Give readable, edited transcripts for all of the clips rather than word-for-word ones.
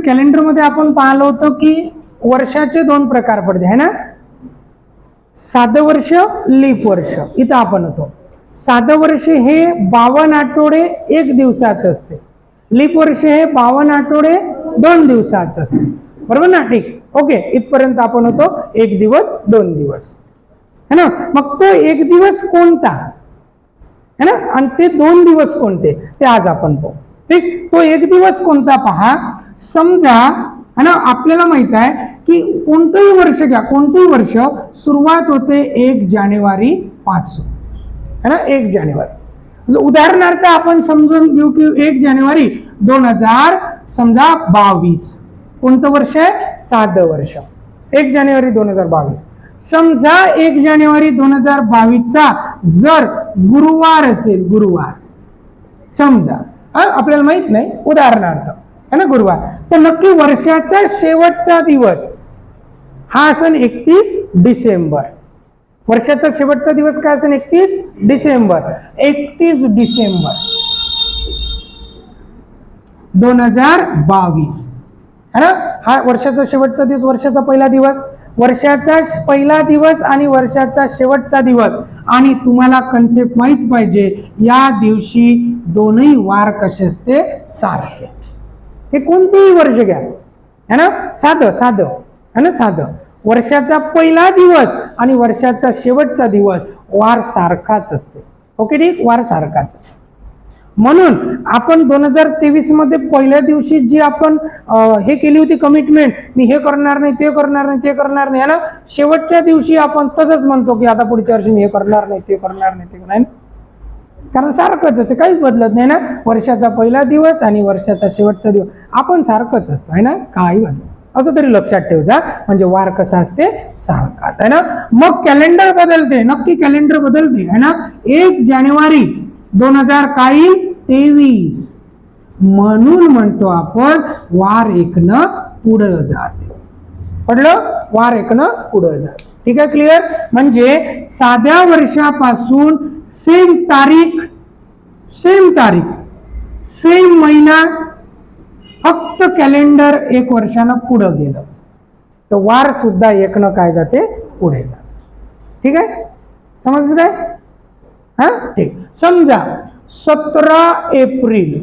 Calendar मध्ये आपण पाहिलं होतं की वर्षाचे दोन प्रकार पडते है ना, साधं वर्ष, लीप वर्ष. इथं आपण होतो साधं वर्ष हे 52 आठवडे 1 दिवसाचं असते, लीप वर्ष हे 52 आठवडे 2 दिवसाचं असते, बरोबर ना. ठीक, ओके, इथपर्यंत आपण होतो 1 दिवस 2 दिवस है ना. मग तो 1 दिवस कोणता है ना आणि ते 2 दिवस कोणते ते आज आपण पाहू. ठीक, तो 1 दिवस कोणता पहा. समजा है ना, आपल्याला माहित आहे की कोणतंही वर्ष घ्या, कोणतंही वर्ष सुरुवात होते 1 जानेवारी पासून है ना, 1 जानेवारी. उदाहरणार्थ आपण समजून घेऊ की 1 जानेवारी 2022 कोणतं वर्ष आहे, साधं वर्ष. 1 जानेवारी 2022. समजा 1 जानेवारी 2022 जर गुरुवार असेल, गुरुवार समजा, आपल्याला माहित नाही, उदाहरणार्थ है ना, गुरुवार, तर नक्की वर्षाचा शेवटचा दिवस हा असेल 31 डिसेंबर. वर्षाचा शेवटचा दिवस काय असेल, 31 डिसेंबर. 31 डिसेंबर 2022 है ना, हा वर्षाचा शेवटचा दिवस, वर्षाचा पहिला दिवस, वर्षाचा पहिला दिवस आणि वर्षाचा शेवटचा दिवस. आणि तुम्हाला कन्सेप्ट माहित पाहिजे, या दिवशी दोन्ही वार कसे असते, सारखे. हे कोणतेही वर्ष घ्या है ना, साधं साधं है ना, साधं. वर्षाचा पहिला दिवस आणि वर्षाचा शेवटचा दिवस वार सारखाच असते. ओके, ठीक, वार सारखाच असते. म्हणून आपण 2023 मध्ये पहिल्या दिवशी जी आपण हे केली होती कमिटमेंट, मी हे करणार नाही, ते करणार नाही, ते करणार नाही है ना, शेवटच्या दिवशी आपण तसंच म्हणतो की आता पुढच्या वर्षी मी हे करणार नाही, ते करणार नाही, ते नाही, कारण सारखंच असते, काहीच बदलत नाही ना. वर्षाचा पहिला दिवस आणि वर्षाचा शेवटचा दिवस आपण सारखंच असतो है ना, काही बदलत. असं तरी लक्षात ठेव जा, म्हणजे वार कसा असते, सारखाच आहे ना. मग कॅलेंडर बदलते, नक्की कॅलेंडर बदलते है ना. 1 जानेवारी 2023 म्हणून म्हणतो आपण वार एकनं पुढं जाते. पडलं, वार एकनं पुढं जाते. ठीक आहे, क्लिअर. म्हणजे साध्या वर्षापासून सेम तारीख, सेम तारीख, सेम महिना, फक्त कॅलेंडर 1 वर्षानं पुढं गेलं तर वार सुद्धा एकनं काय जाते, पुढे जाते. ठीक आहे, समजलं काय. हा, ठीक. समजा 17 एप्रिल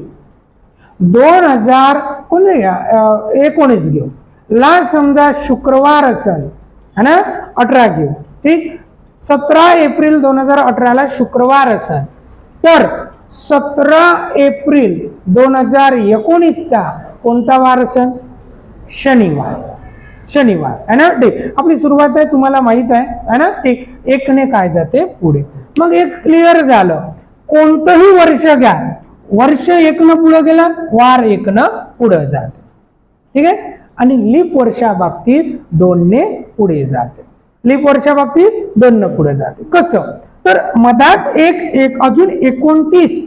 2019 घेऊ ला, समजा शुक्रवार असेल है ना, 18 घेऊ. ठीक, 17 एप्रिल 2018 ला शुक्रवार असेल तर 17 एप्रिल 2019 कोणता वार असेल, शनिवार. शनिवार है ना. ठीक, आपली सुरुवात आहे, तुम्हाला माहित आहे है ना. ठीक, 1 ने काय जाते, पुढे. मग एक क्लिअर झालं. कोणतंही वर्ष घ्या, वर्ष 1 न पुढे गेला, वार 1 न पुढे जाते. ठीक आहे. आणि लीप वर्षा बाबतीत 2 ने पुढे जाते. लीप वर्षा बाबतीत 2 न पुढे जाते. कसं, तर मधात एक अजून 29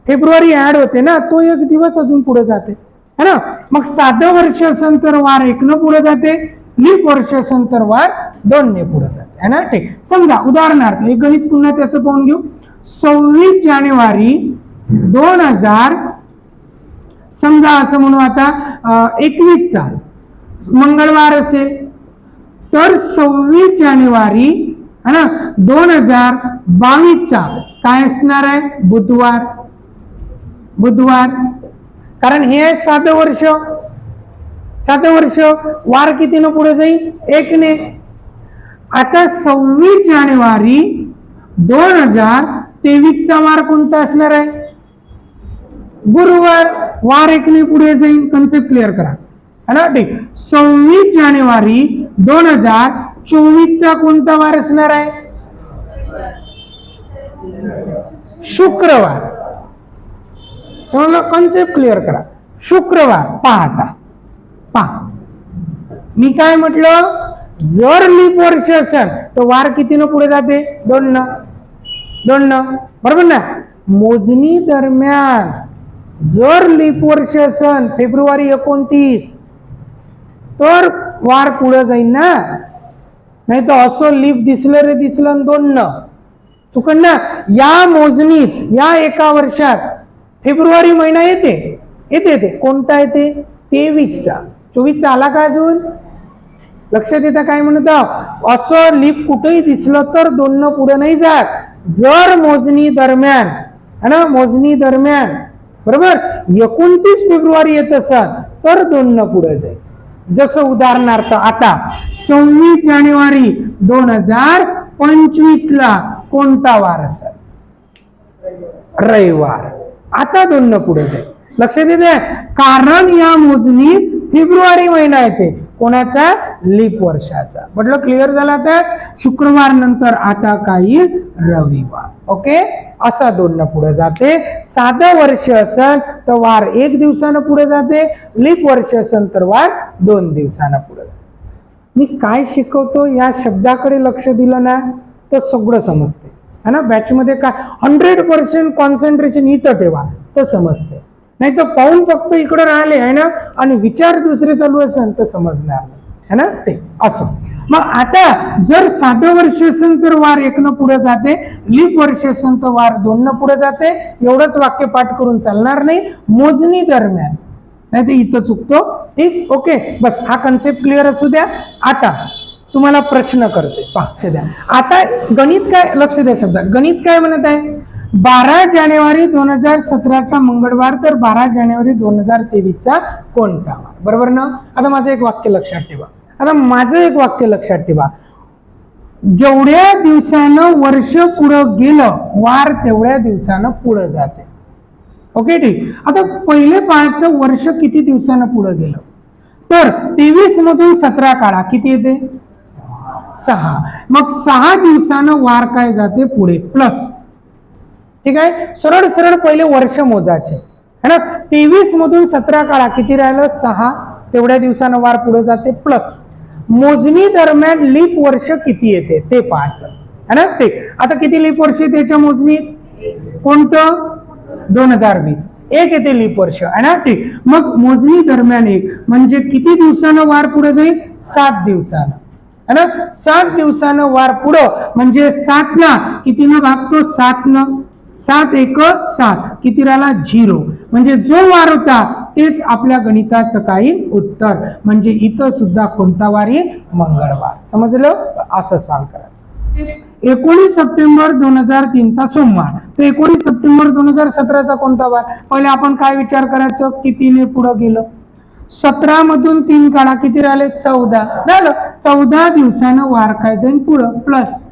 फेब्रुवारी ऍड होते ना, तो 1 दिवस अजून पुढे जाते है ना. मग साधं वर्ष असेल तर वार 1 न पुढे जाते, लीप वर्ष असेल तर वार 2 ने पुढे जाते है ना. ठीक, समजा उदाहरणार्थ एक गणित पुन्हा त्याचं पाहून घेऊ. 26 जानेवारी 2000 समजा असं म्हणू आता 21 मंगळवार असेल तर 26 जानेवारी है ना 2022 काय असणार आहे, बुधवार. बुधवार, कारण हे आहे साधं वर्ष. साधं वर्ष वार कितीनं पुढे जाईल, 1 ने. आता 26 जानेवारी 2023 वार कोणता असणार आहे, गुरुवार. वार 1 ने पुढे जाईल. कन्सेप्ट क्लिअर करा है ना. ठीक, 26 जानेवारी 2024 कोणता वार असणार आहे, शुक्रवार. समजलं, कन्सेप्ट क्लिअर करा. शुक्रवार. पाहता पहा, मी काय म्हटलं, जर लीप वर्ष असेल तर वार कितीनं पुढे जाते, 2 न. 2 न, बरोबर ना. मोजणी दरम्यान जर लीप वर्ष असेल फेब्रुवारी 29 तर वार पुढे जाईल ना, नाही तर असं लीप दिसलं रे दिसलं 2 न, चुकन ना. या मोजणीत या एका वर्षात फेब्रुवारी महिना येते, कोणता येते, 23चा. 24 आला का अजून? लक्षात येतं काय म्हणत? असं लीप कुठेही दिसलं तर 2 न पुढे नाही जात. जर मोजणी दरम्यान है ना, मोजणी दरम्यान बरोबर 29 फेब्रुवारी येत असेल तर 2 न पुढे जाईल. जसं उदाहरणार्थ आता 26 जानेवारी 2025 ला कोणता वार असेल? रविवार. आता 2 न पुढे जाईल. लक्षात येते? कारण या मोजणीत फेब्रुवारी महिना येते. कोणाचा? लीप वर्षाचा. म्हटलं क्लिअर झाला? आता शुक्रवार नंतर आता काही रविवार. ओके, असा 2 न पुढे जाते. साधं वर्ष असेल तर वार 1 दिवसानं पुढे जाते. लीप वर्ष असेल तर वार 2 दिवसानं पुढे जाते. मी काय शिकवतो या शब्दाकडे लक्ष दिलं ना तर सगळं समजते है ना. बॅच मध्ये काय 100% कॉन्सन्ट्रेशन इथं ठेवा तर समजते. नाही तर पाहून फक्त इकडे राहिले आहे ना आणि विचार दुसरे चालू असेल तर समजणार है ना. ते असं. मग आता जर साधं वर्ष असेल तर वार 1 न पुढे जाते. लीप वर्ष असेल तर वार 2 न पुढे जाते. एवढंच वाक्य पाठ करून चालणार नाही. मोजणी दरम्यान नाही तर इथं चुकतो. ठीक. ओके, बस हा कन्सेप्ट क्लिअर असू द्या. आता तुम्हाला प्रश्न करते पहा द्या. आता गणित काय? लक्ष द्या शब्दात. गणित काय म्हणत आहे? 12 जानेवारी 2017 मंगळवार तर 12 जानेवारी 2023 कोणता वार? बरोबर ना. आता माझं एक वाक्य लक्षात ठेवा. जेवढ्या दिवसानं वर्ष पुढं गेलं वार तेवढ्या दिवसानं पुढे जाते. ओके, ठीक. आता पहिले पाहायचं वर्ष किती दिवसानं पुढे गेलं तर 23 मधून 17 काढा. किती येते? 6. मग 6 दिवसानं वार काय जाते? पुढे प्लस. ठीक आहे. सरळ सरळ पहिले वर्ष मोजायचे है ना. 23 मधून 17 काढा. किती राहिलं? 6. तेवढ्या दिवसानं वार पुढे जाते प्लस. मोजणी दरम्यान लीप वर्ष किती येते ते पाहायचं है ना. ते आता किती लीप वर्ष येते त्याच्या मोजणीत? कोणतं? 2020. 1 येते लीप वर्ष है ना. ठीक. मग मोजणी दरम्यान 1 म्हणजे किती दिवसानं वार पुढे जाईल? 7 दिवसानं है ना. 7 दिवसानं वार पुढं म्हणजे 7 ना कितीनं भागतो? 7 न. 7 1 7. किती राहिला? 0. म्हणजे जो वार होता तेच आपल्या गणिताचं काही उत्तर. म्हणजे इथं सुद्धा कोणता वार येईल? मंगळवार. समजलं? असं सॉल्व करायचं. 19 सप्टेंबर 2003 सोमवार तर 19 सप्टेंबर 2017 कोणता वार? पहिले आपण काय विचार करायचं? कितीने पुढे गेलं? 17 मधून 3 काढा. किती राहिले? 14 झालं. 14 दिवसानं वार काय जाईल? पुढं प्लस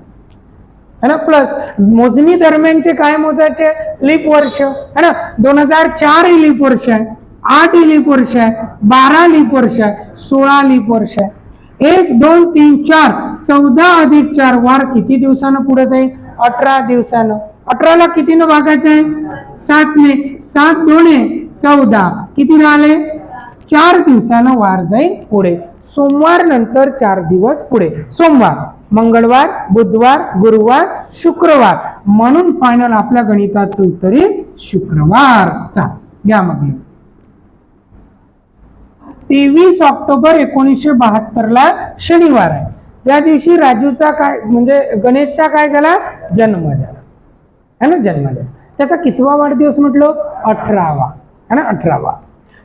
है ना. प्लस मोजणी दरम्यानचे काय मोजायचे? लीप वर्ष है ना. 2004 ही लीप वर्ष आहे. 8 ही लीप वर्ष आहे. 12 लीप वर्ष आहे. 16 लीप वर्ष आहे. 1 2 3 4 14 अधिक 4 वार किती दिवसानं पुढे जाईल? 18 दिवसानं. 18 ला कितीनं भागायचं आहे? 7 ने. 7 2 14. किती राहिले? 4 दिवसानं वार जाईल पुढे. सोमवार नंतर 4 दिवस पुढे. सोमवार, मंगळवार, बुधवार, गुरुवार, शुक्रवार. म्हणून फायनल आपल्या गणिताचं उत्तर येईल शुक्रवार. चा घ्या मग. 23 ऑक्टोबर 1972 ला शनिवार आहे. त्या दिवशी राजूचा काय म्हणजे गणेशचा काय झाला? जन्म झाला है ना. जन्म झाला. त्याचा कितवा वाढदिवस म्हटलं? 18वा है ना. 18वा.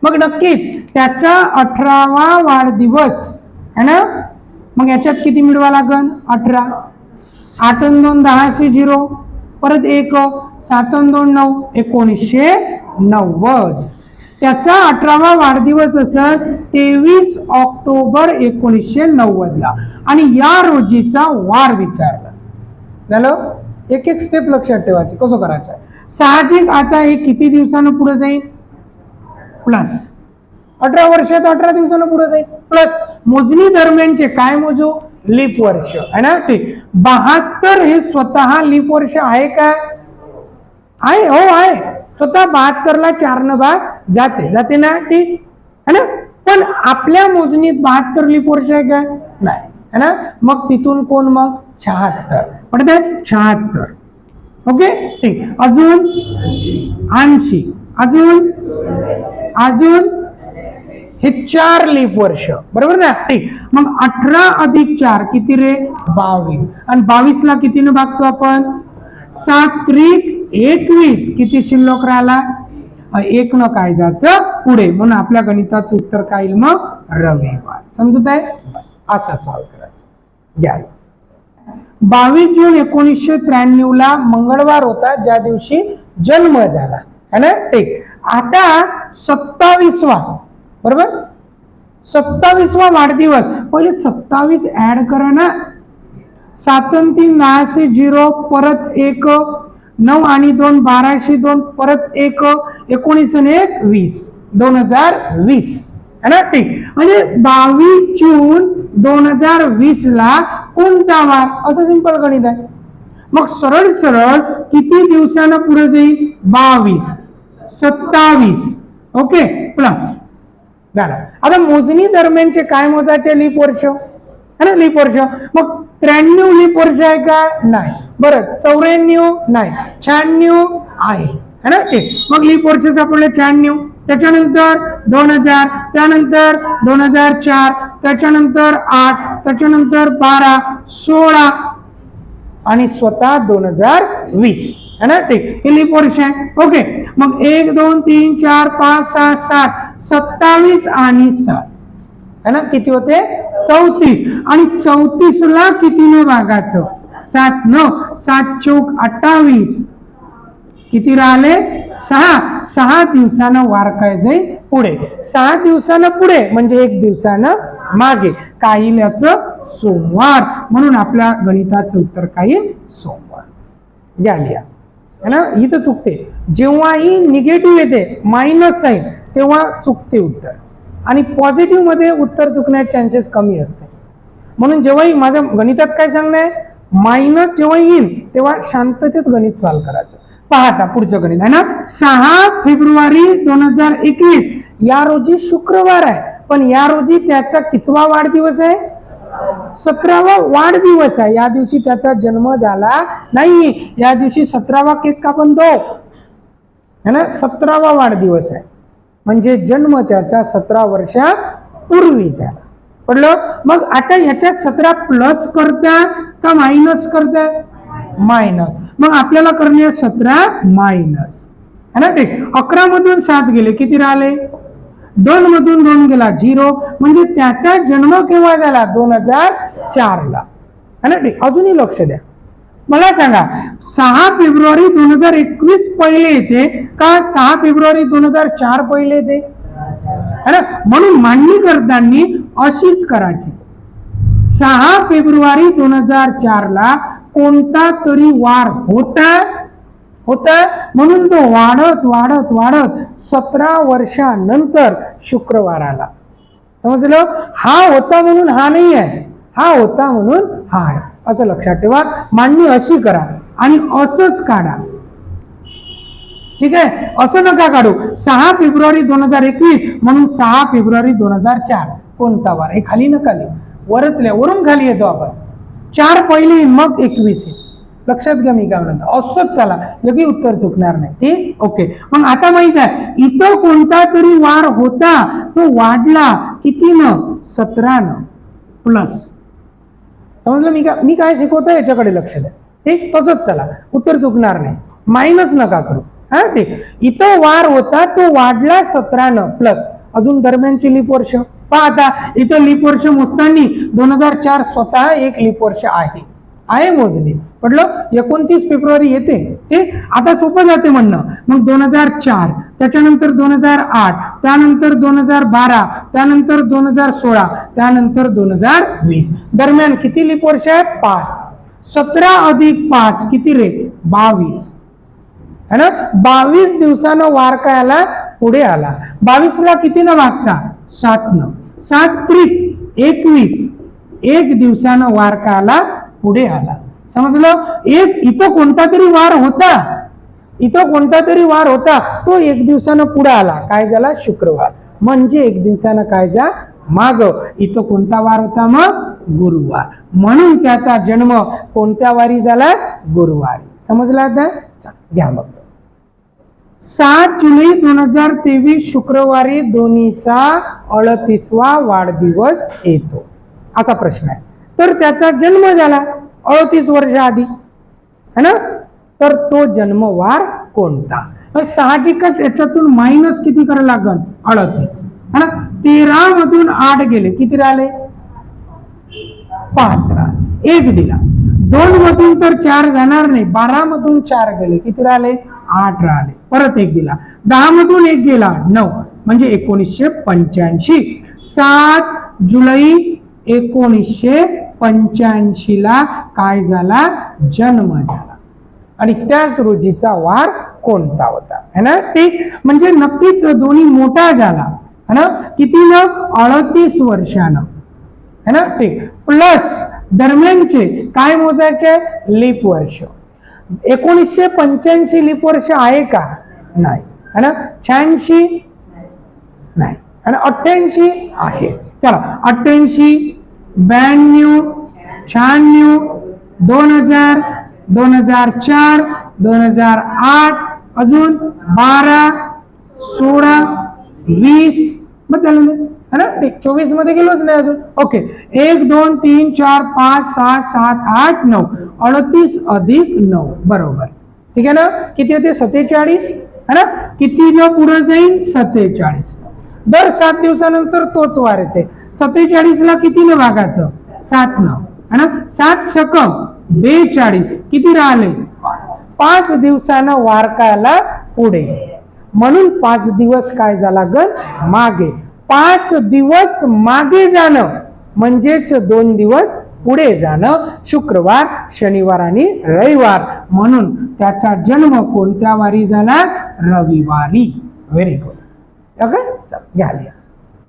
मग नक्कीच त्याचा 18वा वाढदिवस है ना. मग याच्यात किती मिळवा लागन? 18. 8 आणि 2 10 0. परत 1 7 आणि 2 9 1990. त्याचा 18वा वाढदिवस असेल 23 ऑक्टोबर 1990 ला आणि या रोजीचा वार विचारला. झालं. एक एक स्टेप लक्षात ठेवायची. कसं करायचं? साहजिक आता हे किती दिवसानं पुढे जाईल? प्लस. 18 वर्षात 18 दिवसानं पुढे जाईल प्लस. मोजणी दरम्यानचे काय मोजू? लीप वर्ष है ना. ठीक. 72 हे स्वतः लीप वर्ष आहे का? आहे. हो आहे. स्वतः 72 ला 4 न भाग जाते ना. ठीक है ना. पण आपल्या मोजणीत 72 लीप वर्ष आहे का? नाही है ना. मग तिथून कोण? मग 76. पडते 76. ओके, ठीक. अजून 80. अजून हे 4 लीप वर्ष. बरोबर ना. ठीक. मग 18 अधिक 4 किती रे? 22. आणि 22 ला कितीने भागतो आपण? 7 त्रिक 21. किती शिल्लक राहिला? एक न काय जायचं पुढे, म्हणून आपल्या गणिताचं उत्तर काय येईल मग रविवार. समजत आहे? बस असा सॉल्व करायचं. घ्या 22 जून 1993 ला मंगळवार होता, ज्या दिवशी जन्म झाला है ना. ठीक. आता 27वा बरोबर 27वा वाढदिवस. पहिले 27 ऍड करा ना. 7 आणि 3 9 0 परत 1 9 आणि 2 12 2 परत 1 19 आणि 1 20 2020 है ना. ठीक. म्हणजे 22 जून 2020 ला कोणता वार, असं सिंपल गणित आहे. मग सरळ सरळ किती दिवसानं पुढे जाईल 22 27 ओके प्लस झाला. आता मोजणी दरम्यानचे काय मोजायचे लीप वर्ष है ना. लीप वर्ष मग 93 लीप वर्ष आहे का नाही. बरं 94 नाही 96 आहे है ना. ठीक. मग लीप वर्ष सापडले 96. त्याच्यानंतर 2000 त्यानंतर 2004 त्याच्यानंतर 8 त्याच्यानंतर 12 16 आणि स्वतः 2020 है ना. ठीक. हे लीप वर्ष आहे. ओके. मग 1 2 3 4 5 6 7 27 आणि 7 है ना. किती होते 34. आणि 34 ला कितीने भागायचं 7 9 7 चौक 28 किती राहिले 6. 6 दिवसानं वार काय जाईल पुढे. 6 दिवसानं पुढे म्हणजे 1 दिवसानं मागे. काय येईल याचं सोमवार. म्हणून आपल्या गणिताचं उत्तर काय येईल सोमवार. घ्या लिहा है ना. इथं चुकते जेव्हाही निगेटिव्ह येते मायनस साईन तेव्हा चुकते उत्तर, आणि पॉझिटिव्ह मध्ये उत्तर चुकण्याचे चान्सेस कमी असते. म्हणून जेव्हाही माझ्या गणितात काय सांगणं आहे मायनस जेव्हा येईल तेव्हा शांततेत गणित सॉल्व करायचं. पाहता पुढचं गणित आहे ना. 6 फेब्रुवारी 2021 या रोजी शुक्रवार आहे, पण या रोजी त्याचा कितवा वाढदिवस आहे 17वा वाढदिवस आहे. या दिवशी त्याचा जन्म झाला नाही. या दिवशी 17वा केक कापून दो है ना. 17वा वाढदिवस आहे म्हणजे जन्म त्याच्या 17 वर्षापूर्वी झाला. पडलं. मग आता याच्यात 17 प्लस करता का मायनस करता मायनस. मग आपल्याला करणे 17 मायनस है ना. ठीक. 11 मधून 7 गेले किती राहिले 2 मधून 2 गेला 0 म्हणजे त्याचा जन्म केव्हा झाला 2004 ला है ना. ठीक. अजूनही लक्ष द्या. मला सांगा 6 फेब्रुवारी 2021 पहिले येते का 6 फेब्रुवारी 2004 पहिले येते है ना. म्हणून मांडणी करताना अशीच करायची. 6 फेब्रुवारी 2004 ला कोणता तरी वार होता म्हणून तो वाढत वाढत वाढत 17 वर्षानंतर शुक्रवार आला. समजलं. हा होता म्हणून हा नाही आहे, हा होता म्हणून हा आहे, असं लक्षात ठेवा. मांडणी अशी करा आणि असंच काढा. ठीक आहे. असं नका काढू 6 फेब्रुवारी 2021 म्हणून 6 फेब्रुवारी 2004 कोणता वार हे खाली नका लिहू, वरच लिहा. वरून खाली येतो आपण. 4 पहिले मग 21 लक्षात घ्या. मी काय म्हणतो असंच चला योग्य उत्तर चुकणार नाही. ठीक. ओके. मग आता माहित आहे इथं कोणता तरी वार होता तो वाढला कितीनं 17 न प्लस. समजलं. मी काय शिकवतोय याच्याकडे लक्ष द्या. ठीक. तसंच चला उत्तर चुकणार नाही. मायनस नका करू. हा. ठीक. इथं वार होता तो वाढला 17 न प्लस अजून दरम्यानची लीप वर्ष. पहा आता इथं लीप वर्ष मोजताना 2004 स्वतः एक लीप वर्ष आहे मोजणी. पडलं. 29 फेब्रुवारी येते. ठीक. आता सोपं जाते म्हणणं. मग 2004 त्याच्यानंतर 2008 त्यानंतर 2012 त्यानंतर 2016 त्यानंतर 2020 दरम्यान किती लीप वर्ष आहे 5. 17 अधिक 5 किती रे 22 है ना. 22 दिवसानं वार काय आला पुढे आला. 22 ला किती न भागता 7 न 7 त्रिक 21 एक दिवसानं वार काय आला पुढे आला. समजलं. एक इथं कोणता तरी वार होता तो एक दिवसानं पुढे आला काय झाला शुक्रवार म्हणजे एक दिवसानं काय जा माग. इथं कोणता वार होता मग गुरुवार म्हणून त्याचा जन्म कोणत्या वारी झाला गुरुवारी. समजला आता. घ्या मग 7 जुलै 2023 शुक्रवारी दोन्हीचा 38वा वाढदिवस येतो असा प्रश्न आहे. तर त्याचा जन्म झाला 38 वर्ष आधी है ना. तर तो जन्मवार कोणता साहजिकच याच्यातून मायनस किती करायला लागल 38 है ना. 13 मधून 8 गेले किती राहिले 5 राहिले. 1 दिला. 2 मधून तर 4 जाणार नाही. 12 मधून 4 गेले किती राहिले 8 राहिले. परत 1 दिला. 10 मधून 1 गेला 9 म्हणजे 1985. 7 जुलै 1985 ला काय झाला जन्म झाला. आणि त्याच रोजीचा वार कोणता होता है ना. ठीक म्हणजे नक्कीच दोन्ही मोठा झाला है ना. किती न 38 वर्षानं है ना. ठीक प्लस दरम्यानचे काय मोजायचे लीप वर्ष. 1985 लीप वर्ष आहे का नाही है ना. 86 नाही आणि 88 आहे. चला 88 92 96 2000 2004 2008 अजून 12 16 20 बदललं नाही है ना. ठीक 24 मध्ये गेलोच नाही अजून. ओके 1 2 3 4 5 6 7 8 9 38 अधिक 9 बरोबर. ठीक आहे ना. किती होते 47 है ना. किती न पुढे जाईल 47. दर 7 दिवसानंतर तोच वार येते. 47 ला किती न भागाचं 7 न है ना. 7 सकम 42 किती राहिले 5 दिवसानं वारकाला पुढे म्हणून 5 दिवस काय झाला गण मागे. 5 दिवस मागे जाणं म्हणजेच 2 दिवस पुढे जाणं. शुक्रवार शनिवार आणि रविवार म्हणून त्याचा जन्म कोणत्या वारी झाला रविवारी. Very good. ओके घ्या.